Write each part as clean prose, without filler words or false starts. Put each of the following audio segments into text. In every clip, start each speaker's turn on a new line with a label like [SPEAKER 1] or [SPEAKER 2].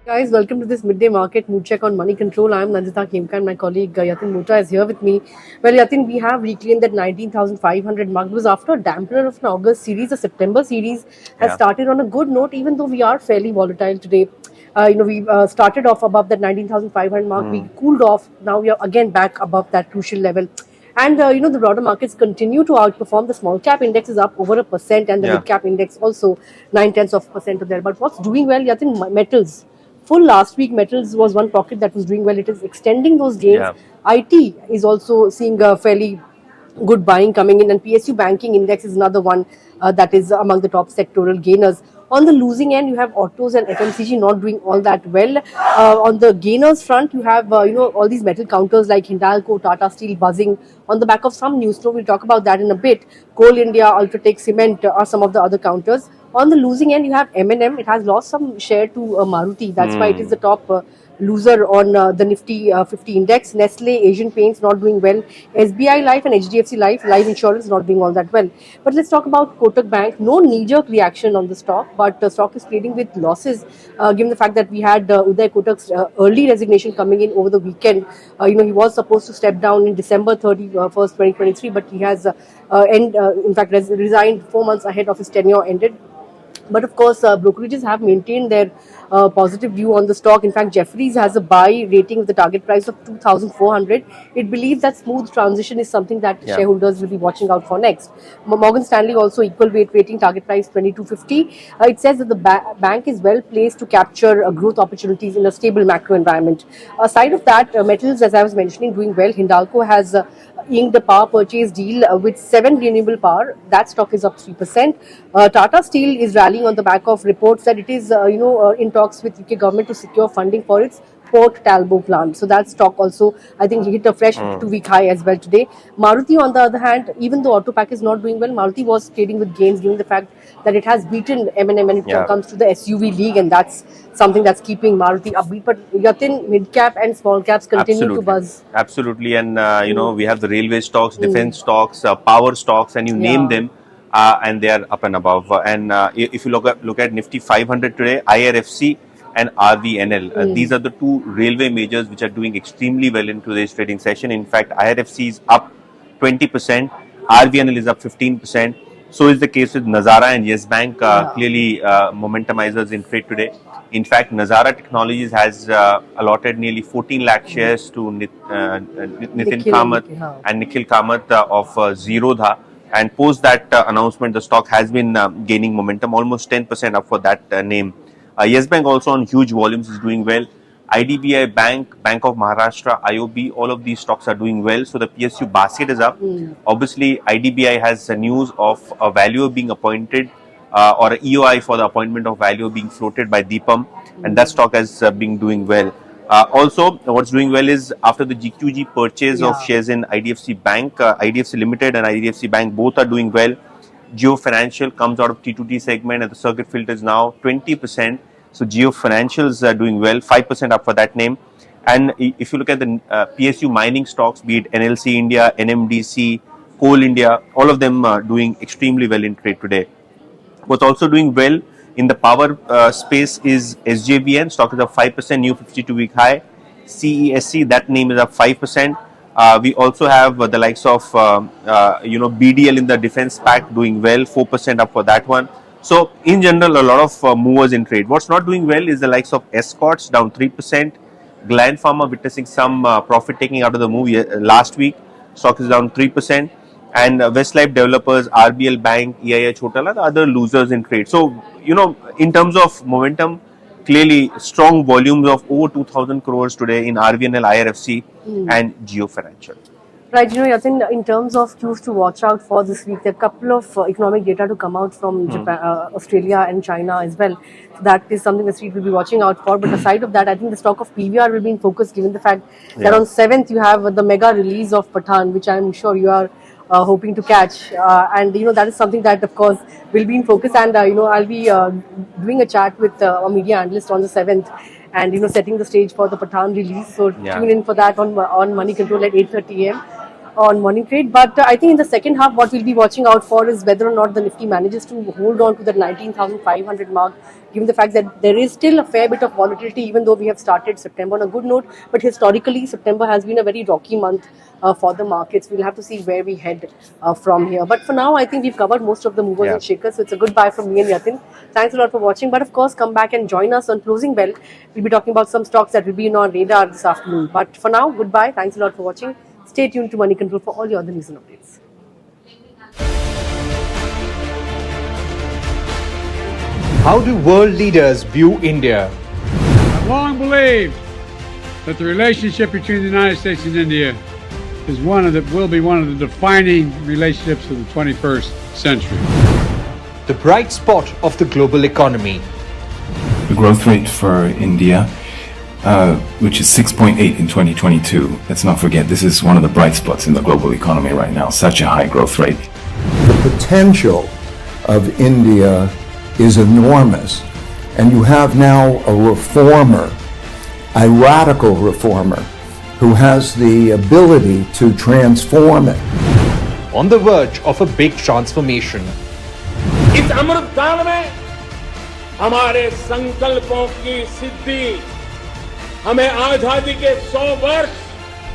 [SPEAKER 1] Guys, welcome to this midday market mood check on Moneycontrol. I am Nandita, Khemka, and my colleague Yatin Mota is here with me. Well, Yatin, we have reclaimed that 19,500 mark because after a dampener of an August series, the September series has
[SPEAKER 2] Yeah.
[SPEAKER 1] started on a good note, even though we are fairly volatile today. We started off above that 19,500 mark. We cooled off. Now we are again back above that crucial level. And the broader markets continue to outperform. The small cap index is up over 1%, and the
[SPEAKER 2] Yeah.
[SPEAKER 1] mid cap index also 9/10% of there. But what's doing well, Yatin, metals. Full last week, metals was one pocket that was doing well. It is extending those gains.
[SPEAKER 2] Yeah.
[SPEAKER 1] IT is also seeing a fairly good buying coming in, and PSU banking index is another one that is among the top sectoral gainers. On the losing end, you have autos and FMCG not doing all that well. On the gainers front, you have all these metal counters like Hindalco, Tata Steel buzzing on the back of some news flow. We'll talk about that in a bit. Coal India, Ultratech, Cement are some of the other counters. On the losing end, you have M&M. It has lost some share to Maruti. That's why it is the top loser on the Nifty 50 index. Nestle, Asian Paints not doing well. SBI Life and HDFC Life Insurance not doing all that well. But let's talk about Kotak Bank. No knee-jerk reaction on the stock, but the stock is trading with losses given the fact that we had Uday Kotak's early resignation coming in over the weekend. He was supposed to step down in December 31st, 2023, but he has in fact resigned 4 months ahead of his tenure ended. But of course, brokerages have maintained their positive view on the stock. In fact, Jefferies has a buy rating with the target price of 2,400. It believes that smooth transition is something that
[SPEAKER 2] Yeah.
[SPEAKER 1] shareholders will be watching out for next. Morgan Stanley also equal weight rating, target price 2,250. It says that the bank is well placed to capture growth opportunities in a stable macro environment. Aside of that, metals, as I was mentioning, doing well. Hindalco has inked a power purchase deal with 7 renewable power. That stock is up 3%. Tata Steel is rallying on the back of reports that it is, in talks with UK government to secure funding for its Port Talbot plant. So that stock also, I think, hit a fresh 52-week high as well today. Maruti, on the other hand, even though Auto Pack is not doing well, Maruti was trading with gains given the fact that it has beaten M&M when it
[SPEAKER 2] Yeah.
[SPEAKER 1] comes to the SUV league, and that's something that's keeping Maruti upbeat. But Yatin, mid cap and small caps continue to
[SPEAKER 2] Absolutely.
[SPEAKER 1] buzz.
[SPEAKER 2] Absolutely. And, we have the railway stocks, defense stocks, power stocks, and you name
[SPEAKER 1] Yeah.
[SPEAKER 2] them, and they are up and above. And if you look at Nifty 500 today, IRFC and RVNL, these are the two railway majors which are doing extremely well in today's trading session. In fact, IRFC is up 20%, RVNL is up 15%. So is the case with Nazara and Yes Bank,
[SPEAKER 1] Yeah.
[SPEAKER 2] clearly momentumizers in trade today. In fact, Nazara Technologies has allotted nearly 14 lakh shares to Nitin
[SPEAKER 1] Nikhil and
[SPEAKER 2] Kamath
[SPEAKER 1] Nikhil, हाँ.
[SPEAKER 2] and Nikhil Kamath of Zerodha. And post that announcement, the stock has been gaining momentum, almost 10% up for that name. Yes Bank also on huge volumes is doing well. IDBI Bank, Bank of Maharashtra, IOB, all of these stocks are doing well. So the PSU basket is up. Obviously, IDBI has news of a valuer being appointed or a EOI for the appointment of valuer being floated by Deepam, and that stock has been doing well. Also, what's doing well is after the GQG purchase of
[SPEAKER 1] Yeah.
[SPEAKER 2] shares in IDFC Bank, IDFC Limited and IDFC Bank both are doing well. Geo Financial comes out of T2T segment and the circuit filter is now 20%. So Geo Financials are doing well, 5% up for that name. And if you look at the PSU mining stocks, be it NLC India, NMDC, Coal India, all of them are doing extremely well in trade today. What's also doing well in the power space is SJVN. Stock is up 5%, new 52-week high. CESC, that name is up 5%. We also have the likes of BDL in the defense pack doing well, 4% up for that one. So in general, a lot of movers in trade. What's not doing well is the likes of Escorts down 3%. Gland Pharma witnessing some profit taking out of the move last week. Stock is down 3%. And Westlife Developers, RBL Bank, EIH Hotel are the other losers in trade. So, in terms of momentum, clearly strong volumes of over 2,000 crores today in RVNL, IRFC and Geo Financial.
[SPEAKER 1] Right, Yatin, in terms of cues to watch out for this week, there are a couple of economic data to come out from Japan, Australia and China as well. So that is something the street will be watching out for. But aside of that, I think the stock of PVR will be in focus given the fact that on 7th you have the mega release of Pathan, which I'm sure you are hoping to catch. And, that is something that, of course, will be in focus. And, I'll be doing a chat with a media analyst on the 7th and, setting the stage for the Pathan release. So tune in for that on Moneycontrol at 8:30 a.m. on morning trade. But I think in the second half, what we'll be watching out for is whether or not the Nifty manages to hold on to the 19,500 mark, given the fact that there is still a fair bit of volatility, even though we have started September on a good note. But historically, September has been a very rocky month for the markets. We'll have to see where we head from here. But for now, I think we've covered most of the movers and shakers. So it's a good bye from me and Yatin. Thanks a lot for watching. But of course, come back and join us on Closing Bell. We'll be talking about some stocks that will be on our radar this afternoon. But for now, goodbye. Thanks a lot for watching. Stay tuned to Moneycontrol for all your other news and updates.
[SPEAKER 3] How do world leaders view India?
[SPEAKER 4] I've long believed that the relationship between the United States and India is will be one of the defining relationships of the 21st century.
[SPEAKER 3] The bright spot of the global economy.
[SPEAKER 5] The growth rate for India, which is 6.8 in 2022. Let's not forget, this is one of the bright spots in the global economy right now, such a high growth rate.
[SPEAKER 6] The potential of India is enormous, and you have now a reformer, a radical reformer, who has the ability to transform it.
[SPEAKER 3] On the verge of a big transformation.
[SPEAKER 7] इस अमृत काल में हमारे संकल्पों की सिद्धि हमें आजादी के 100 वर्ष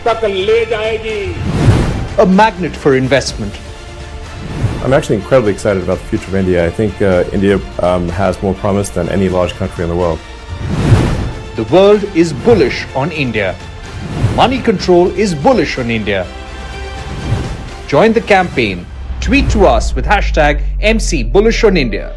[SPEAKER 7] तक ले जाएगी.
[SPEAKER 3] A magnet for investment.
[SPEAKER 8] I'm actually incredibly excited about the future of India. I think India has more promise than any large country in the world.
[SPEAKER 3] The world is bullish on India. Moneycontrol is bullish on India. Join the campaign. Tweet to us with hashtag MC Bullish on India.